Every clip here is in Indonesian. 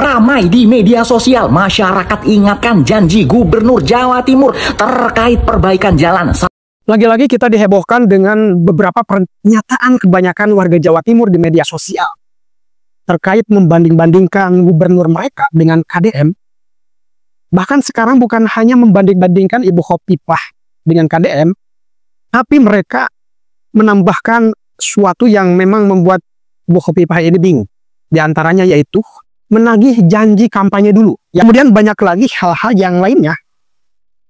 Ramai di media sosial, masyarakat ingatkan janji Gubernur Jawa Timur terkait perbaikan jalan. Lagi-lagi kita dihebohkan dengan beberapa pernyataan kebanyakan warga Jawa Timur di media sosial terkait membanding-bandingkan gubernur mereka dengan KDM. Bahkan sekarang bukan hanya membanding-bandingkan Ibu Khofifah dengan KDM, tapi mereka menambahkan sesuatu yang memang membuat Ibu Khofifah ini bingung. Di antaranya yaitu menagih janji kampanye dulu. Kemudian banyak lagi hal-hal yang lainnya.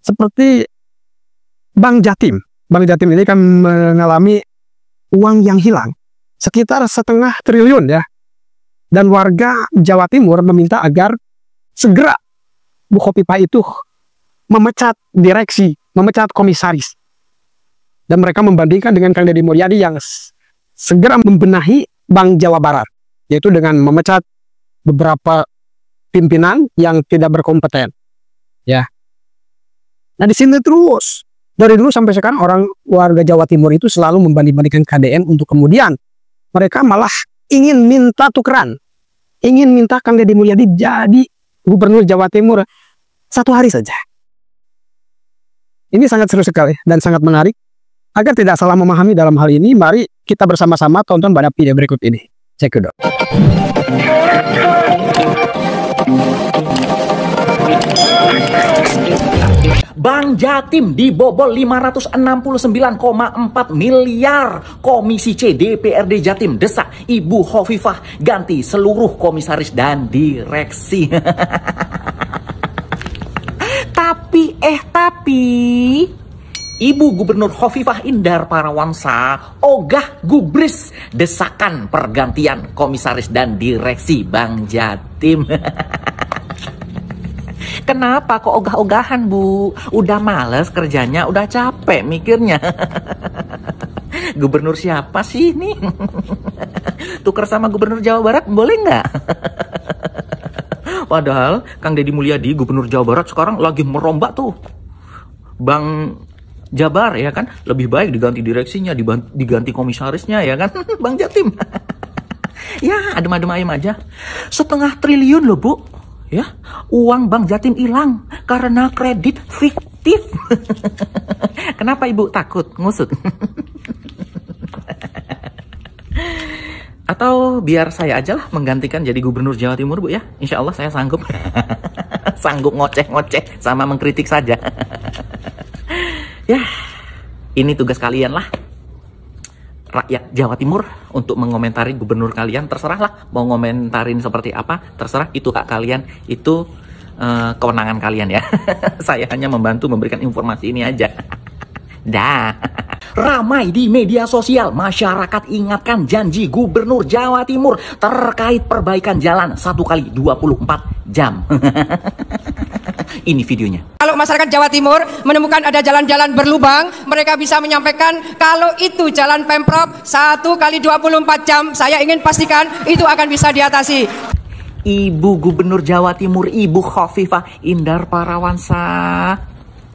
Seperti Bank Jatim. Bank Jatim ini kan mengalami uang yang hilang. Sekitar 1,5 triliun ya. Dan warga Jawa Timur meminta agar segera Bu Khofifah itu memecat direksi, memecat komisaris. Dan mereka membandingkan dengan Kang Deddy Mulyadi yang segera membenahi Bank Jawa Barat. Yaitu dengan memecat beberapa pimpinan yang tidak berkompeten. Ya. Nah di sini terus. Dari dulu sampai sekarang orang warga Jawa Timur itu selalu membanding-bandingkan KDM untuk kemudian mereka malah ingin minta tukeran. Ingin minta Kang Deddy Mulyadi jadi Gubernur Jawa Timur 1 hari saja. Ini sangat seru sekali dan sangat menarik. Agar tidak salah memahami dalam hal ini, mari kita bersama-sama tonton pada video berikut ini. Cekidot. Bank Jatim dibobol 569,4 miliar. Komisi C DPRD Jatim desak Ibu Khofifah ganti seluruh komisaris dan direksi. Tapi Ibu Gubernur Khofifah Indar Parawansa ogah gubris desakan pergantian komisaris dan direksi Bank Jatim. Kenapa kok ogah-ogahan, Bu? Udah males kerjanya, udah capek mikirnya. Gubernur siapa sih ini? Tuker sama Gubernur Jawa Barat boleh nggak? Padahal Kang Deddy Mulyadi, Gubernur Jawa Barat sekarang lagi merombak tuh. Bang Jabar ya kan, lebih baik diganti direksinya, diganti komisarisnya ya kan. Bang Jatim. Ya, adem-adem ayam aja. 1,5 triliun loh, Bu. Ya, uang Bank Jatim hilang karena kredit fiktif. Kenapa Ibu takut ngusut? Atau biar saya aja lah menggantikan jadi Gubernur Jawa Timur, Bu ya. Insya Allah saya sanggup. Sanggup ngoceh-ngoceh sama mengkritik saja. Ya, ini tugas kalian lah. Rakyat Jawa Timur untuk mengomentari gubernur kalian. Terserahlah mau ngomentarin seperti apa. Terserah, itu hak kalian. Itu kewenangan kalian ya. Saya hanya membantu memberikan informasi ini aja. Dah. Ramai di media sosial, masyarakat ingatkan janji Gubernur Jawa Timur terkait perbaikan jalan 1 kali 24 jam. Ini videonya. Kalau masyarakat Jawa Timur menemukan ada jalan-jalan berlubang, mereka bisa menyampaikan kalau itu jalan Pemprov 1 kali 24 jam, saya ingin pastikan itu akan bisa diatasi. Ibu Gubernur Jawa Timur, Ibu Khofifah Indar Parawansa.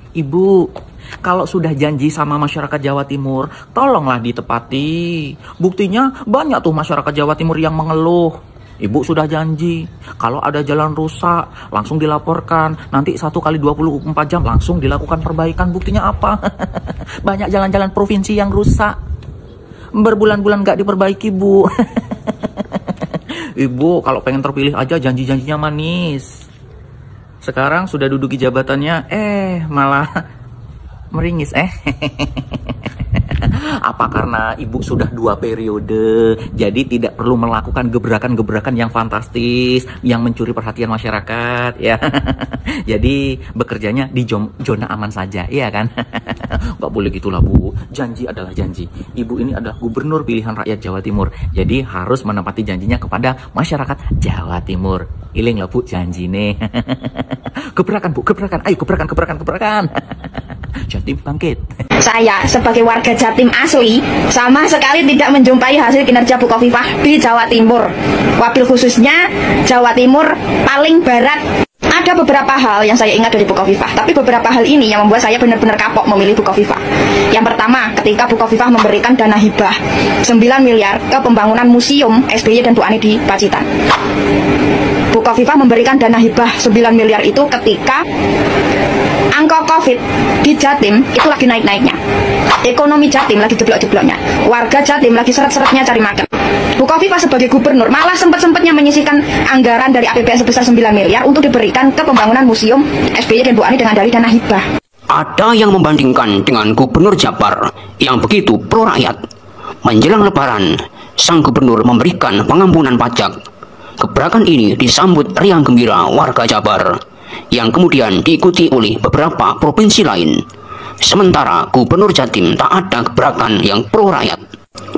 Ibu, kalau sudah janji sama masyarakat Jawa Timur, tolonglah ditepati. Buktinya banyak tuh masyarakat Jawa Timur yang mengeluh. Ibu sudah janji, kalau ada jalan rusak, langsung dilaporkan. Nanti 1 kali 24 jam langsung dilakukan perbaikan. Buktinya apa? Banyak jalan-jalan provinsi yang rusak. Berbulan-bulan gak diperbaiki, Bu. Ibu, kalau pengen terpilih aja janji-janjinya manis. Sekarang sudah duduki jabatannya, malah meringis, Apa karena Ibu sudah 2 periode, jadi tidak perlu melakukan gebrakan-gebrakan yang fantastis, yang mencuri perhatian masyarakat, ya. Jadi bekerjanya di zona aman saja, iya kan? Nggak boleh gitulah, Bu. Janji adalah janji. Ibu ini adalah gubernur pilihan rakyat Jawa Timur, jadi harus menepati janjinya kepada masyarakat Jawa Timur. Iling lah, Bu, janji nih. Gebrakan, Bu, gebrakan. Ayo gebrakan. Jatim bangkit. Saya sebagai warga Jatim asli sama sekali tidak menjumpai hasil kinerja Bu Khofifah di Jawa Timur. Wabil khususnya Jawa Timur paling barat. Ada beberapa hal yang saya ingat dari Bu Khofifah, tapi beberapa hal ini yang membuat saya benar-benar kapok memilih Bu Khofifah. Yang pertama, ketika Bu Khofifah memberikan dana hibah 9 miliar ke pembangunan museum SBY dan Bu Ani di Pacitan. Bu Bukofifa memberikan dana hibah 9 miliar itu ketika angka COVID di Jatim itu lagi naik-naiknya. Ekonomi Jatim lagi jeblok-jebloknya. Warga Jatim lagi seret-seretnya cari makan. Bukofifa sebagai gubernur malah sempat-sempatnya menyisihkan anggaran dari APBN sebesar 9 miliar untuk diberikan ke pembangunan museum SBY dan Bu Ani dengan dalih dana hibah. Ada yang membandingkan dengan Gubernur Jabar yang begitu pro rakyat. Menjelang Lebaran, sang gubernur memberikan pengampunan pajak. Gebrakan ini disambut riang gembira warga Jabar, yang kemudian diikuti oleh beberapa provinsi lain. Sementara Gubernur Jatim tak ada gebrakan yang pro rakyat.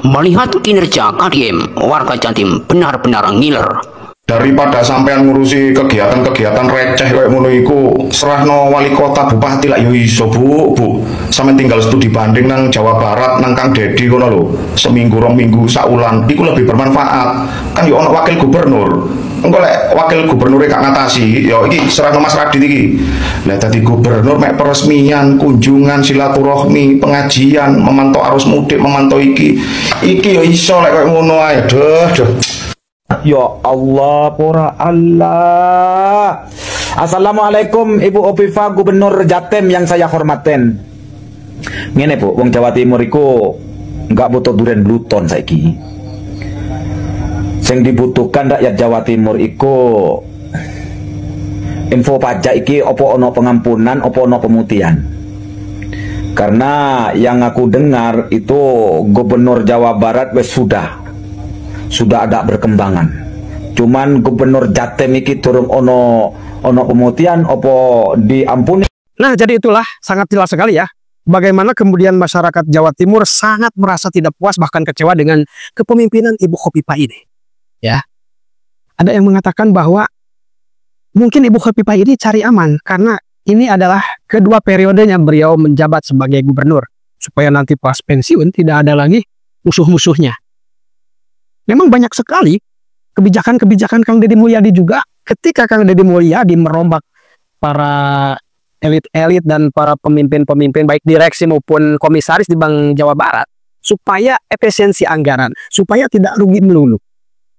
Melihat kinerja KDM, warga Jatim benar-benar ngiler. Daripada sampean ngurusi kegiatan-kegiatan receh kayak ngono iku, serahno wali kota bupati lah yo iso, Bu. Sampeyan tinggal studi banding nang Jawa Barat nang Kang Dedi ngono lho. Seminggu rong minggu saulan iku lebih bermanfaat. Kan yo ono wakil gubernur. Engko lek wakil gubernur gak ngatasi, yo iki serahno Mas Radit iki. Lah dadi gubernur mek peresmian, kunjungan, silaturahmi, pengajian, memantau arus mudik, memantau iki yo iso lek koyo ngono ae. Duh. Ya Allah, pura Allah. Assalamualaikum Ibu Opifa, Gubernur Jatim yang saya hormatin. Ngene Bu, wong Jawa Timur iku nggak butuh durian bluton saiki. Sing dibutuhkan rakyat Jawa Timur iku info pajak iki opo ono pengampunan, opo ono pemutihan. Karena yang aku dengar itu Gubernur Jawa Barat wes sudah ada berkembangan. Cuman Gubernur Jatim iki turun ono pemutihan opo diampuni. Nah, jadi itulah sangat jelas sekali ya bagaimana kemudian masyarakat Jawa Timur sangat merasa tidak puas bahkan kecewa dengan kepemimpinan Ibu Khofifah ini. Ya. Ada yang mengatakan bahwa mungkin Ibu Khofifah ini cari aman karena ini adalah kedua periodenya beliau menjabat sebagai gubernur supaya nanti pas pensiun tidak ada lagi musuh-musuhnya. Memang banyak sekali kebijakan-kebijakan Kang Deddy Mulyadi juga ketika Kang Deddy Mulyadi merombak para elit-elit dan para pemimpin-pemimpin baik direksi maupun komisaris di Bank Jawa Barat supaya efisiensi anggaran, supaya tidak rugi melulu.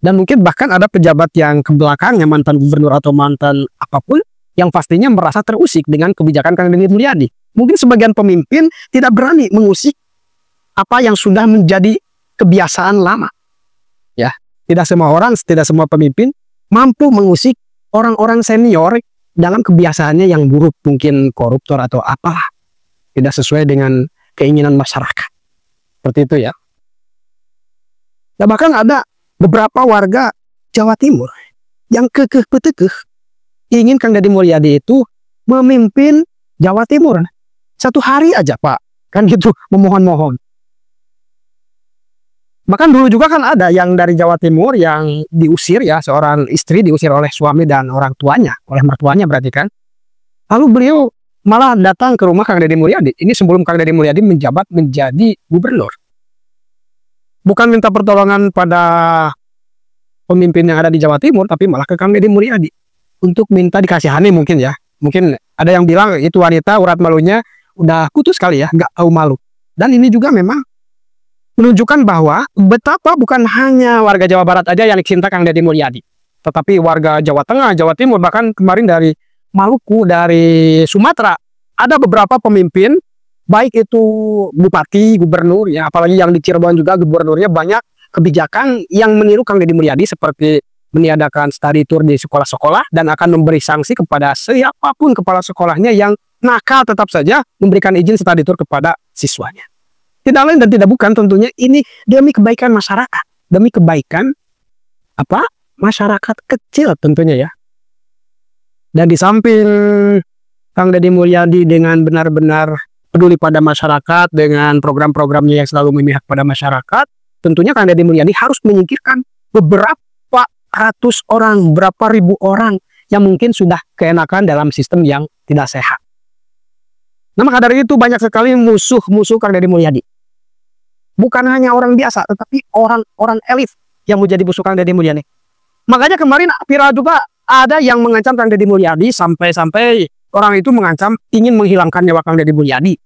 Dan mungkin bahkan ada pejabat yang ke belakangnya mantan gubernur atau mantan apapun yang pastinya merasa terusik dengan kebijakan Kang Deddy Mulyadi. Mungkin sebagian pemimpin tidak berani mengusik apa yang sudah menjadi kebiasaan lama. Ya, tidak semua orang, tidak semua pemimpin mampu mengusik orang-orang senior dalam kebiasaannya yang buruk, mungkin koruptor atau apalah, tidak sesuai dengan keinginan masyarakat. Seperti itu ya. Nah, bahkan ada beberapa warga Jawa Timur yang kekeh petekeh ingin Kang Deddy Mulyadi itu memimpin Jawa Timur 1 hari aja Pak, kan gitu, memohon-mohon. Bahkan dulu juga kan ada yang dari Jawa Timur yang diusir ya, seorang istri diusir oleh suami dan orang tuanya, oleh mertuanya berarti kan. Lalu beliau malah datang ke rumah Kang Deddy Mulyadi. Ini sebelum Kang Deddy Mulyadi menjabat menjadi gubernur. Bukan minta pertolongan pada pemimpin yang ada di Jawa Timur, tapi malah ke Kang Deddy Mulyadi untuk minta dikasihani mungkin ya. Mungkin ada yang bilang itu wanita urat malunya udah kutus kali ya, nggak tahu malu. Dan ini juga memang menunjukkan bahwa betapa bukan hanya warga Jawa Barat aja yang cinta Kang Deddy Mulyadi, tetapi warga Jawa Tengah, Jawa Timur, bahkan kemarin dari Maluku, dari Sumatera, ada beberapa pemimpin, baik itu bupati, gubernur, ya apalagi yang di Cirebon juga gubernurnya banyak kebijakan yang meniru Kang Deddy Mulyadi seperti meniadakan study tour di sekolah-sekolah dan akan memberi sanksi kepada siapapun kepala sekolahnya yang nakal tetap saja memberikan izin study tour kepada siswanya. Tidak lain dan tidak bukan tentunya ini demi kebaikan masyarakat, demi kebaikan apa? Masyarakat kecil tentunya ya. Dan di samping Kang Deddy Mulyadi dengan benar-benar peduli pada masyarakat dengan program-programnya yang selalu memihak pada masyarakat, tentunya Kang Deddy Mulyadi harus menyingkirkan beberapa ratus orang, berapa ribu orang yang mungkin sudah keenakan dalam sistem yang tidak sehat. Nah, maka dari itu banyak sekali musuh-musuh Kang Deddy Mulyadi. Bukan hanya orang biasa, tetapi orang-orang elit yang menjadi musuh Kang Deddy Mulyadi. Makanya kemarin viral juga ada yang mengancam Kang Deddy Mulyadi sampai orang itu mengancam ingin menghilangkan nyawa Kang Deddy Mulyadi.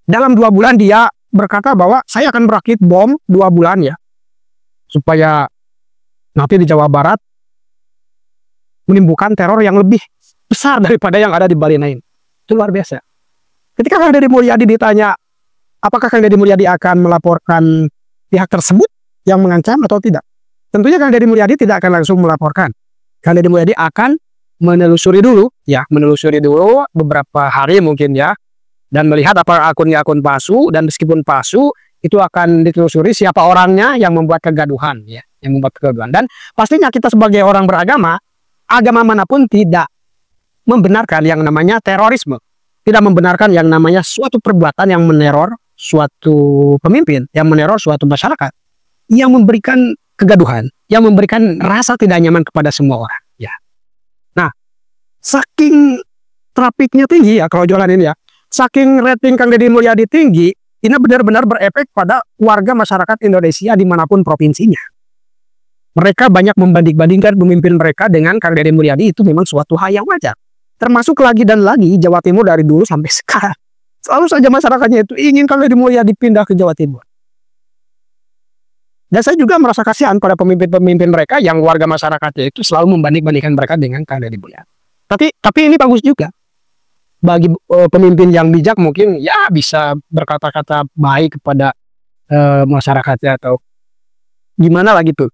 Dalam 2 bulan dia berkata bahwa saya akan merakit bom 2 bulan ya, supaya nanti di Jawa Barat menimbulkan teror yang lebih besar daripada yang ada di Bali 9. Itu luar biasa. Ketika Kang Deddy Mulyadi ditanya, apakah Kang Deddy Mulyadi akan melaporkan pihak tersebut yang mengancam atau tidak? Tentunya Kang Deddy Mulyadi tidak akan langsung melaporkan. Kang Deddy Mulyadi akan menelusuri dulu beberapa hari mungkin ya, dan melihat apa akunnya akun palsu, dan meskipun palsu itu akan ditelusuri siapa orangnya yang membuat kegaduhan ya, dan pastinya kita sebagai orang beragama, agama manapun tidak membenarkan yang namanya terorisme, tidak membenarkan yang namanya suatu perbuatan yang meneror suatu pemimpin, yang meneror suatu masyarakat, yang memberikan kegaduhan, yang memberikan rasa tidak nyaman kepada semua orang ya. Nah, saking trafiknya tinggi ya kalau jualan ini ya, saking rating Kang Deddy Mulyadi tinggi, ini benar-benar berefek pada warga masyarakat Indonesia dimanapun provinsinya. Mereka banyak membanding-bandingkan pemimpin mereka dengan Kang Deddy Mulyadi, itu memang suatu hal yang wajar. Termasuk lagi dan lagi Jawa Timur dari dulu sampai sekarang. Selalu saja masyarakatnya itu ingin Kang Deddy Mulyadi pindah ke Jawa Timur. Dan saya juga merasa kasihan pada pemimpin-pemimpin mereka yang warga masyarakatnya itu selalu membanding-bandingkan mereka dengan Kang Deddy Mulyadi. Tapi ini bagus juga. Bagi pemimpin yang bijak mungkin ya bisa berkata-kata baik kepada masyarakatnya atau gimana lah gitu.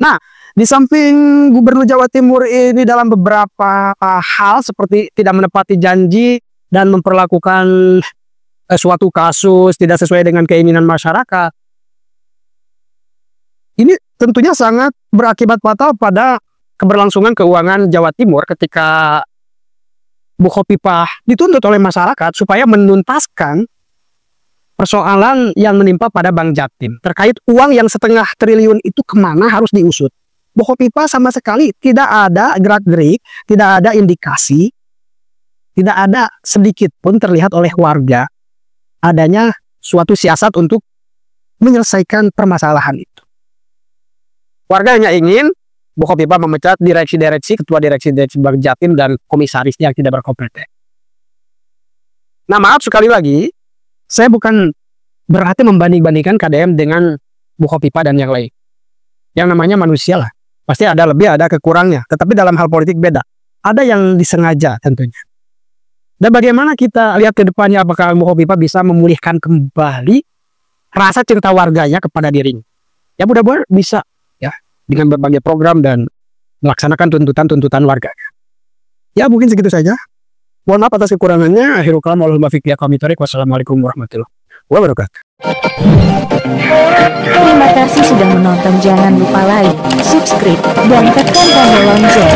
Nah, di samping Gubernur Jawa Timur ini dalam beberapa hal seperti tidak menepati janji dan memperlakukan suatu kasus tidak sesuai dengan keinginan masyarakat, ini tentunya sangat berakibat fatal pada keberlangsungan keuangan Jawa Timur ketika Bu Khofifah dituntut oleh masyarakat supaya menuntaskan persoalan yang menimpa pada Bank Jatim terkait uang yang 1,5 triliun itu kemana harus diusut. Bu Khofifah sama sekali tidak ada gerak-gerik, tidak ada indikasi, tidak ada sedikit pun terlihat oleh warga adanya suatu siasat untuk menyelesaikan permasalahan itu. Warga hanya ingin Bu Khofifah memecat direksi-direksi, ketua direksi Bank Jatim dan komisarisnya yang tidak berkompeten. Nah, maaf sekali lagi, saya bukan berarti membanding-bandingkan KDM dengan Bu Khofifah dan yang lain. Yang namanya manusia lah. Pasti ada lebih, ada kekurangnya. Tetapi dalam hal politik beda. Ada yang disengaja tentunya. Dan bagaimana kita lihat ke depannya, apakah Bu Khofifah bisa memulihkan kembali rasa cinta warganya kepada dirinya. Ya mudah-mudahan bisa ya, dengan berbagai program dan melaksanakan tuntutan-tuntutan warganya. Ya mungkin segitu saja. Mohon maaf atas kekurangannya. Akhirul kalam wal muwaffiq. Wassalamualaikum warahmatullahi wabarakatuh. Terima kasih sudah menonton. Jangan lupa like, subscribe, dan tekan tombol lonceng.